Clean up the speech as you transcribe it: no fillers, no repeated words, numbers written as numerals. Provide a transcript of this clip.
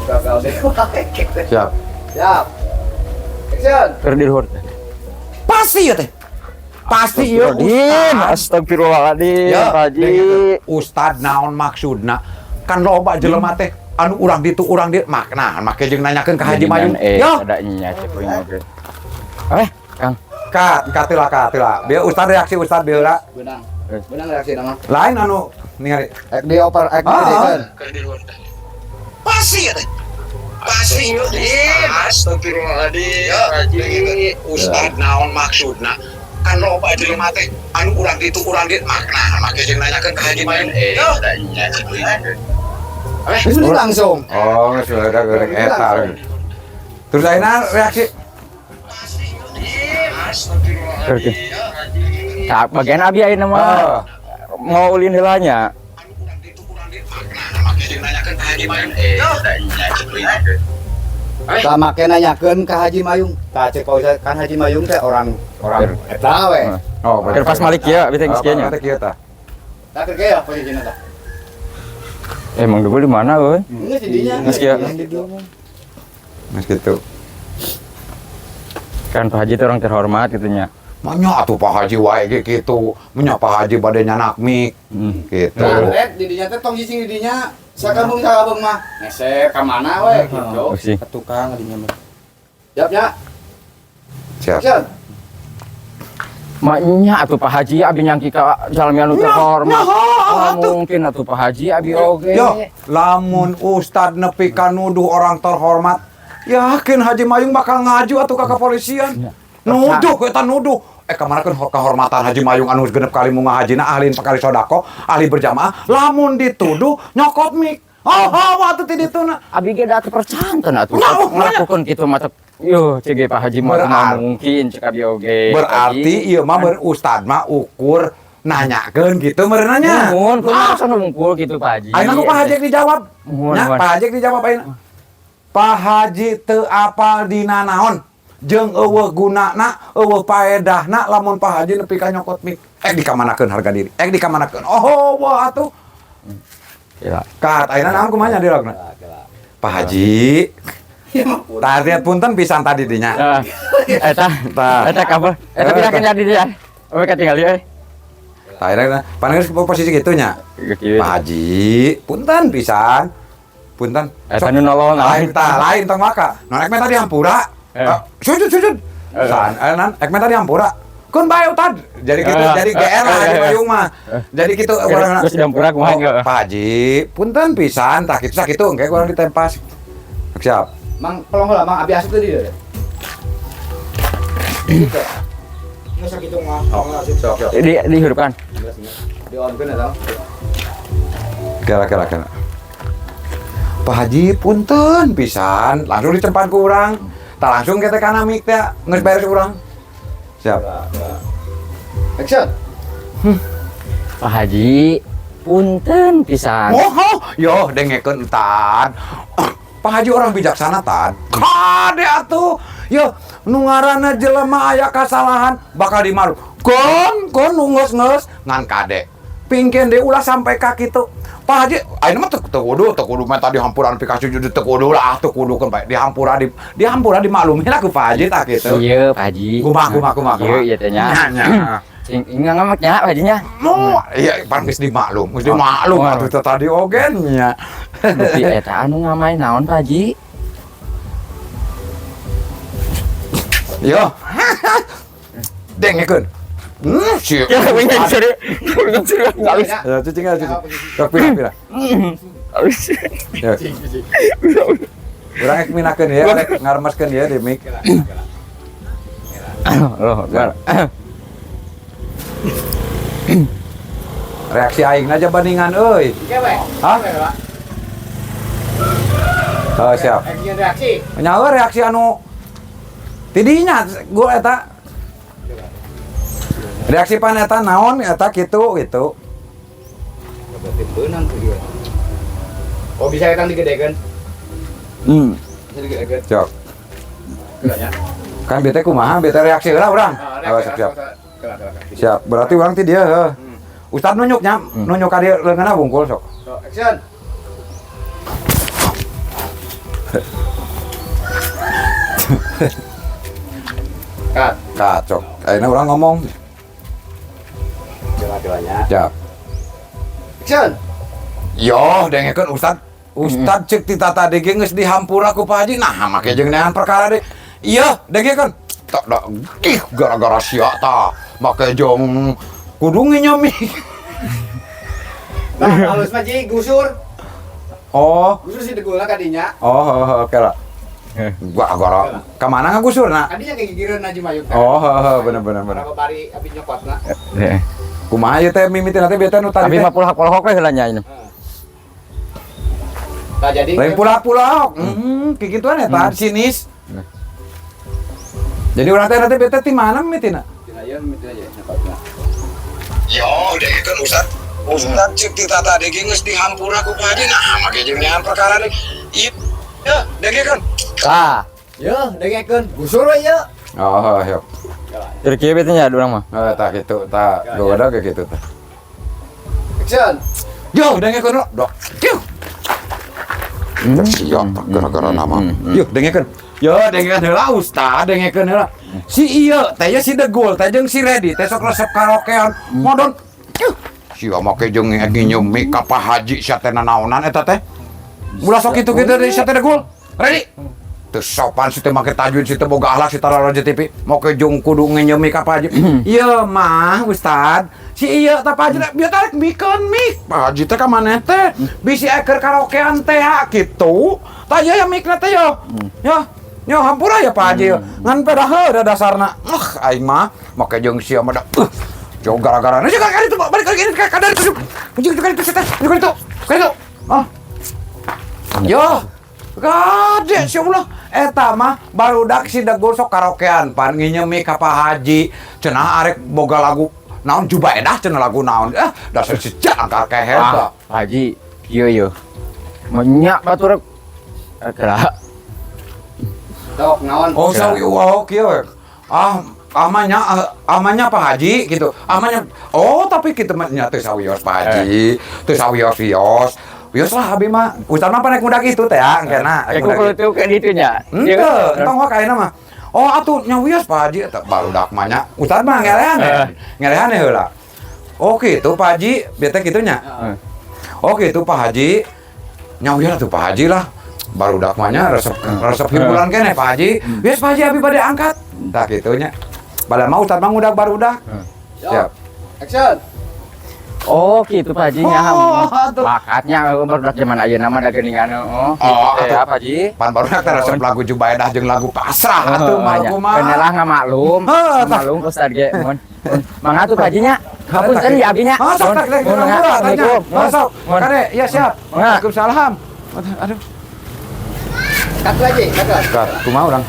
gagal deh. Siap. Siap. Action. Terdirhur. Pasti ya teh. Pasti ya Astagfirullahaladzim. Ya, Pak Haji. Ustad naon maksudna? Kan loba jelema teh anu urang ditu urang dieu makna make jeung nanyakeun ka Haji Mayung. Yo. Ada nya cek poin oge. Kang. Katila. Bieu Ustad reaksi Ustad bieu lah. Benang. Benang reaksi nama. Lain anu ningali Ek di oper ek di kan. pasti ya teh. Pasti yo. Astagfirullahaladzim. Haji Ustad naon maksudna? Kan loba jelema teh anu urang ditu urang dieu makna make jeung nanyakeun ka Haji Mayung. Yo. Ada nya cek poin oge. Ini langsung. Oh, geus ada goreng eta. Terus ayeuna reaksi Oke. Nah, bagian abi ayeuna mah mau ulin heulanya. Kita make nanyakeun ka Haji Mayung. Tah cek kan Haji Mayung teh orang eta we. Oh, Keur pas malik kieu abi teh geus kieu nya. Teh kieu tah. Tah keur ge posisina tah. Emang dulu di mana euy? Geus di dinya. Geus kieu. Mas gitu. Kan Pak Haji itu orang terhormat gitunya. Manya atuh Pak Haji wae ge kitu. Manya Pak Haji bade nyanak mik. Gitu. Nah, di dinya teh tong hiji di dinya. Sakabung mah. Ngese ka mana we gitu. Sih. Tukang dinya mah. Siap nya. Siap. Action. Maknya atuh Pak Haji abi nyangki ka jalmi anu terhormat. Mungkin atuh Pak Haji abi oge. Yo, lamun Ustad nepi ka nuduh orang terhormat, yakin Haji Mayung bakal ngaju atuh ka kepolisian. Nuduh eta nuduh. Kamanakeun kehormatan Haji Mayung anu genep kali munggah hajina ahli pakali sodako, ahli berjamaah, lamun dituduh nyokot mik. Oh, atuh ti dituna. Abi ge da teu percanten atuh ngelakukeun kitu mah teh. Yo, cege Pak Haji mah mungkin cek abi oge. Berarti ieu mah Ustad mah ukur nanyakeun gitu meureun nya. Mun kumaha asa ngungkul kitu Pak Haji. Ayeuna ku Pak Haji dijawab. Nya Mun. Pak Haji dijawab ayeuna. Pak Haji teu apal dina naon. Jeung eueuh gunana, eueuh paedahna lamun Pak Haji nepi ka nyokot mik. Dikamanakeun harga diri. Dikamanakeun. Oh, wah atuh. Ya. Kat ayeuna naon kumaha nya dialogna? Pak Haji. Tah lihat punten pisan tadi dinya. Eta kabar. Eta pinakeun jadi dia. Oke katinggal ieu. Tah ayeuna paneus posisi kitu nya. Pak Haji, punten pisan. Punten. Eta nu nolong lain tong maka. Nu ek mah tadi hampura. Sujud. San, ayeuna ek mah tadi hampura. Kun bae utad. Jadi gitu, jadi GR lah Haji Mayung mah. Jadi kitu urang. Terus hampura kumaha enggak? Pak Haji, punten pisan tah kitu sakitu engke urang ditempas. Siap. Mang pelong heula mang abi asup teh di dieu. Gitu. Geus sakitu mah. Sok. Dihirupkan. Di on-keun eta. Kira. Pak Haji punten pisan, langsung ditempat ku urang. Tah langsung kita kana mik teh geus beres urang. Siap. Action. Pak Haji punten pisan. Yo dengekeun Tad. Pak Haji orang bijaksana Tad. Kade atuh. Yo nu ngaranna jelema aya kasalahan bakal dimalu. Kon nu geus ngan kade. Pingkeun deui ulah sampai ka kitu. Pak Haji, ayeuna mah teu kudu mah tadi hampuran pikasi judul teu kudu lah, teu kudu kan bae dihampura dimaklumi lah ku Pak Haji tah kitu. Iya, Pak Haji. Kumaha. Iya teh nya. Sing ngamak nya Pak Haji nya. Iya, pan geus dimaklum atuh tadi oge nya. Bukti eta anu ngamain naon Pak Haji? Yo. Dengekeun. Siap. Ya, pengen serius. Halus. Ya, cuci. Sok pira. Halus. Ya. Urang ek minakeun ya, ngaremeskeun ya di mik. Loh, gar. Reaksi aing aja bandingan euy. Hah? Oh, siap. Reaksi. Nyawa reaksi anu tidinya gua eta. Reaksi pan eta naon eta kitu. Beunang tuh dia. Oh bisa eta digedekeun. Bisa digedekeun. Cok. Kan bete kumaha? Bete reaksi heula urang. Siap. Siap. Berarti urang ti dieu heuh. Ustad nunjuknya, nunjuk ka dieu leungeunna bungkul sok. Action. Kat, Kacok. Ayeuna urang ngomong. coba-cobanya. Jap. Action. Yo, dengekeun Ustad cek ti tata ge geus dihampura ku Pak Haji. Nah, make jeung neangan perkara deui. Iya, dengekeun. Tak da gara-gara sia tah make jeung kudu nginyomi. Nah, halus mah Ji, gusur. Oh, Gusur si degulna kadinya. oh, oke lah. Gua agora ka mana ngagusurna? Kadinya kegigireun Haji Mayung. Oh, bener. Berapa bari abi nyokotna. Kumaha ieu teh mimiti teh bieu teh nu tadi Tapi teh. mah pulak-pulak we heula nya ini. Nah, jadi Lain pula-pula. Kikituan eta sinis. Jadi urang teh nanti bieu teh ti mana mimitina? Dinayeun mitra aja nyokotna. Yo, dengekeun Ustad cek ti tata ge geus dihampura ku Pak Haji. Nah, make jeung neangan perkara deui. Iya, dengekeun. Tah, Yo, dengekeun gusur we ye. Oh, yo. dari kieu bete nya urang mah. Tah kitu, tah goda ge kitu tah. Action. Yo, dengekeun dok. Yo. Siap gara-gara nama. Yo, dengekeun. Yo, dengekeun heula Ustad, dengekeun heula. Si ieu teh ya si Degul teh jeung si Redi teh sok resep karaokean modon. Yo. Sia make jeung nginyomi ka Pak Haji sia teh nanaonan eta teh. Ulah sok kitu-kitu deui sia teh Degul. Redi. Teu sopan si teh make tajwid si teh boga akhlak si tara Raja TV. Make jeung kudu nginyomi ka Pak Haji. Ieu mah Ustad. Si ieu teh Pak Haji bieu tarik mikeun mik. Pak Haji teh ka maneh teh bisi eker karaokean teh kitu. Tah ieu mikna teh yo. Yo hampura ya Pak Haji. Ngan pedaheun da dasarna. Aing mah make jeung sia mah da. Jauh gara-gara. Nah, gara-gara itu balik lagi ini kadar itu. Anjing itu kan itu setan. Itu kan itu. Kan itu. Ah. Yo. Gade sia ulah eta mah barudak si Degul sok karaokean pan nginyemi ka Pak Haji. Cenah arek boga lagu naon Jubaedah cenah lagu naon. Dasar si jangan kehe Ah, Pak Haji, ieu. Menyak batur kira. Tok naon? Oh, sawi wow kieu. Amanya Pak Haji gitu. Amanya. Oh, tapi kitu mah nya teu sawios Pak Haji. Teu sawios-wios. Wios lah abi mah. Ustad mah panek muda kitu teh ya, engkena. Aku kalau itu kayak gitu nya. Henteu, entong wae kaina mah. Oh, atuh nya wios Pak Haji eta barudak mah nya. Ustad mah ngelehan. Ngelehan heula. Oh, kitu Pak Haji, bieu teh kitu nya. Oh, kitu Pak Haji. Nya wios atuh Pak Haji lah. Barudak mah nya resep hiburan keneh Pak Haji. Wios Pak Haji abi bade angkat. Tah kitu nya. Padahal mah Ustad mah ngudak barudak. Siap. Action. Oh, gitu Pak Haji nya. Oh, atuh. Makatnya barudak zaman ayeuna mah da geuningan. Oh, Oh, gitu ya Pak Haji. Pan barudak teh resep lagu Jubaedah jeung lagu pasrah atuh mah kumaha. Kenalah ngamaklum. Maklum Ustad ge. Mangga tuh Pak Haji nya. Hapunten ya abi nya. Masuk tak lek masuk. Kade, ya siap. Waalaikumsalam. Aduh. Cut lagi, cut. Kumaha urang?